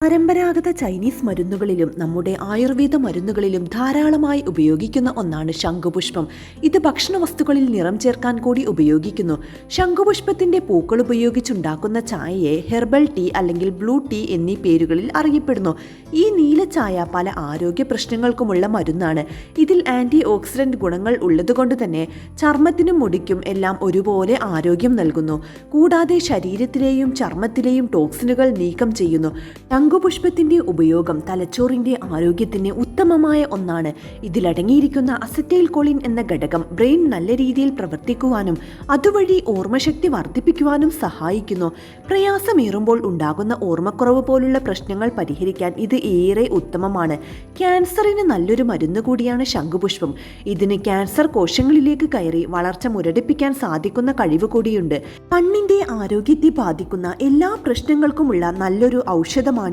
പരമ്പരാഗത ചൈനീസ് മരുന്നുകളിലും നമ്മുടെ ആയുർവേദ മരുന്നുകളിലും ധാരാളമായി ഉപയോഗിക്കുന്ന ഒന്നാണ് ശംഖുപുഷ്പം. ഇത് ഭക്ഷണവസ്തുക്കളിൽ നിറം ചേർക്കാൻ കൂടി ഉപയോഗിക്കുന്നു. ശംഖുപുഷ്പത്തിന്റെ പൂക്കൾ ഉപയോഗിച്ചുണ്ടാക്കുന്ന ചായയെ ഹെർബൽ ടീ അല്ലെങ്കിൽ ബ്ലൂ ടീ എന്നീ പേരുകളിൽ അറിയപ്പെടുന്നു. ഈ നീല ചായ പല ആരോഗ്യ പ്രശ്നങ്ങൾക്കുമുള്ള മരുന്നാണ്. ഇതിൽ ആന്റി ഓക്സിഡന്റ് ഗുണങ്ങൾ ഉള്ളതുകൊണ്ട് തന്നെ ചർമ്മത്തിനും മുടിക്കും എല്ലാം ഒരുപോലെ ആരോഗ്യം നൽകുന്നു. കൂടാതെ ശരീരത്തിലെയും ചർമ്മത്തിലെയും ടോക്സിനുകൾ നീക്കം ചെയ്യുന്നു. ശംഖുപുഷ്പത്തിന്റെ ഉപയോഗം തലച്ചോറിന്റെ ആരോഗ്യത്തിന് ഉത്തമമായ ഒന്നാണ്. ഇതിലടങ്ങിയിരിക്കുന്ന അസറ്റൈൽ കോളിൻ എന്ന ഘടകം ബ്രെയിൻ നല്ല രീതിയിൽ പ്രവർത്തിക്കുവാനും അതുവഴി ഓർമ്മശക്തി വർദ്ധിപ്പിക്കുവാനും സഹായിക്കുന്നു. പ്രയാസമേറുമ്പോൾ ഉണ്ടാകുന്ന ഓർമ്മക്കുറവ് പോലുള്ള പ്രശ്നങ്ങൾ പരിഹരിക്കാൻ ഇത് ഏറെ ഉത്തമമാണ്. ക്യാൻസറിന് നല്ലൊരു മരുന്ന് കൂടിയാണ് ശംഖുപുഷ്പം. ഇതിന് ക്യാൻസർ കോശങ്ങളിലേക്ക് കയറി വളർച്ച മുരടിപ്പിക്കാൻ സാധിക്കുന്ന കഴിവ് കൂടിയുണ്ട്. കണ്ണിന്റെ ആരോഗ്യത്തെ ബാധിക്കുന്ന എല്ലാ പ്രശ്നങ്ങൾക്കുമുള്ള നല്ലൊരു ഔഷധമാണ്.